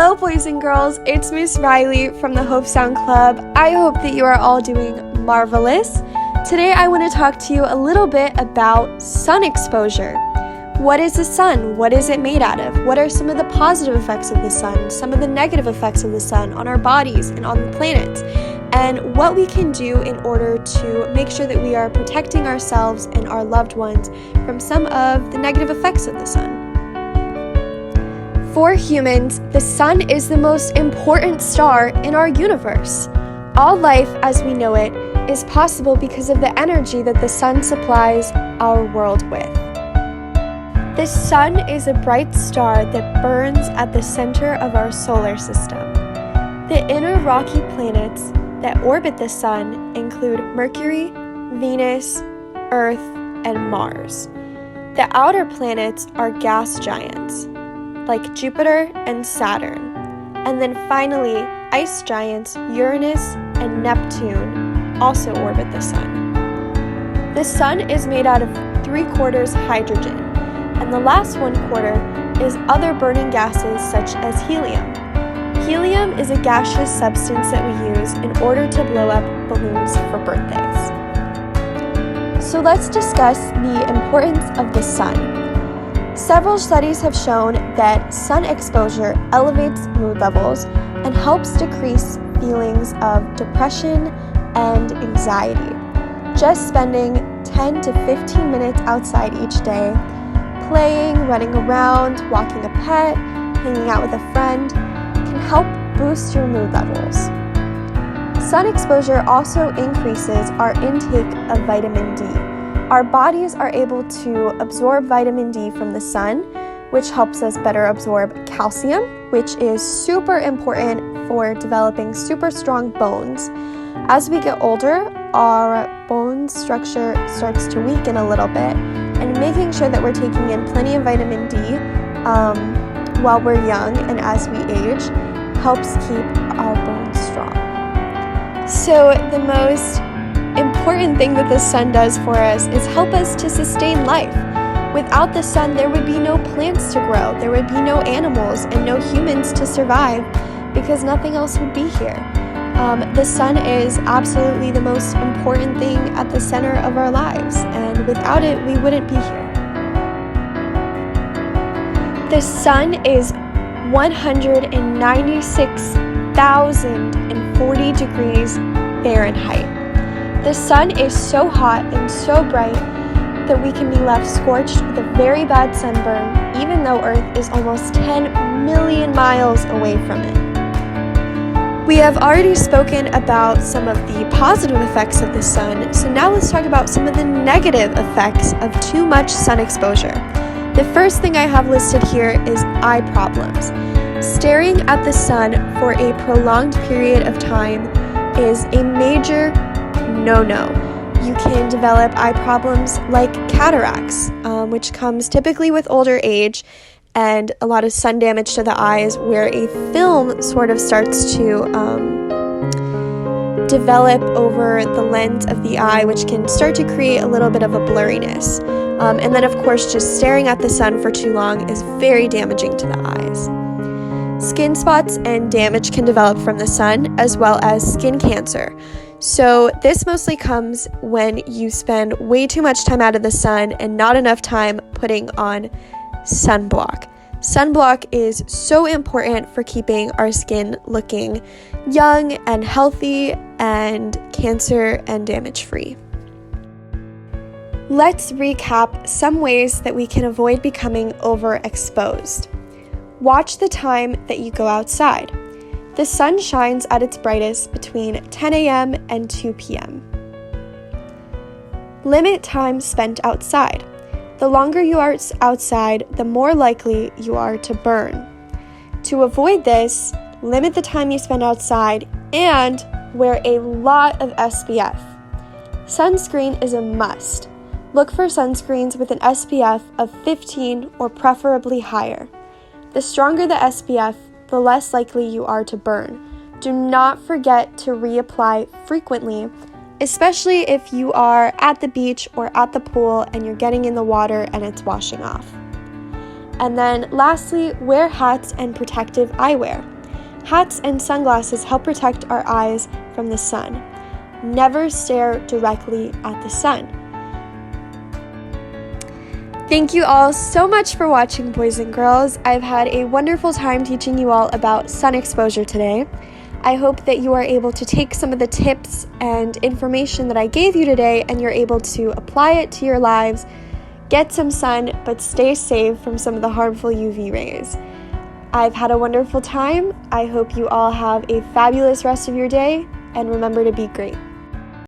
Hello, boys and girls. It's Miss Riley from the Hope Sound Club. I hope that you are all doing marvelous. Today, I want to talk to you a little bit about sun exposure. What is the sun? What is it made out of? What are some of the positive effects of the sun? Some of the negative effects of the sun on our bodies and on the planet? And what we can do in order to make sure that we are protecting ourselves and our loved ones from some of the negative effects of the sun. For humans, the sun is the most important star in our universe. All life as we know it is possible because of the energy that the sun supplies our world with. The sun is a bright star that burns at the center of our solar system. The inner rocky planets that orbit the sun include Mercury, Venus, Earth, and Mars. The outer planets are gas giants, like Jupiter and Saturn. And then finally, ice giants Uranus and Neptune also orbit the sun. The sun is made out of 3/4 hydrogen, and the last 1/4 is other burning gases such as helium. Helium is a gaseous substance that we use in order to blow up balloons for birthdays. So let's discuss the importance of the sun. Several studies have shown that sun exposure elevates mood levels and helps decrease feelings of depression and anxiety. Just spending 10 to 15 minutes outside each day, playing, running around, walking a pet, hanging out with a friend, can help boost your mood levels. Sun exposure also increases our intake of vitamin D. Our bodies are able to absorb vitamin D from the sun, which helps us better absorb calcium, which is super important for developing super strong bones. As we get older, our bone structure starts to weaken a little bit, and making sure that we're taking in plenty of vitamin D while we're young and as we age helps keep our bones strong. So the most important thing that the sun does for us is help us to sustain life. Without the sun, there would be no plants to grow, there would be no animals and no humans to survive because nothing else would be here. The sun is absolutely the most important thing at the center of our lives, and without it, we wouldn't be here. The sun is 196,040 degrees Fahrenheit. The sun is so hot and so bright that we can be left scorched with a very bad sunburn, even though Earth is almost 10 million miles away from it. We have already spoken about some of the positive effects of the sun, so now let's talk about some of the negative effects of too much sun exposure. The first thing I have listed here is eye problems. Staring at the sun for a prolonged period of time is a major no-no. You can develop eye problems like cataracts, which comes typically with older age, and a lot of sun damage to the eyes where a film sort of starts to develop over the lens of the eye, which can start to create a little bit of a blurriness. And then, of course, just staring at the sun for too long is very damaging to the eyes. Skin spots and damage can develop from the sun, as well as skin cancer. So this mostly comes when you spend way too much time out of the sun and not enough time putting on sunblock. Sunblock is so important for keeping our skin looking young and healthy and cancer and damage-free. Let's recap some ways that we can avoid becoming overexposed. Watch the time that you go outside. The sun shines at its brightest between 10 a.m. and 2 p.m. Limit time spent outside. The longer you are outside, the more likely you are to burn. To avoid this, limit the time you spend outside and wear a lot of SPF. Sunscreen is a must. Look for sunscreens with an SPF of 15 or preferably higher. The stronger the SPF, the less likely you are to burn. Do not forget to reapply frequently, especially if you are at the beach or at the pool and you're getting in the water and it's washing off. And then lastly, wear hats and protective eyewear. Hats and sunglasses help protect our eyes from the sun. Never stare directly at the sun. Thank you all so much for watching, boys and girls. I've had a wonderful time teaching you all about sun exposure today. I hope that you are able to take some of the tips and information that I gave you today and you're able to apply it to your lives. Get some sun, but stay safe from some of the harmful UV rays. I've had a wonderful time. I hope you all have a fabulous rest of your day, and remember to be great.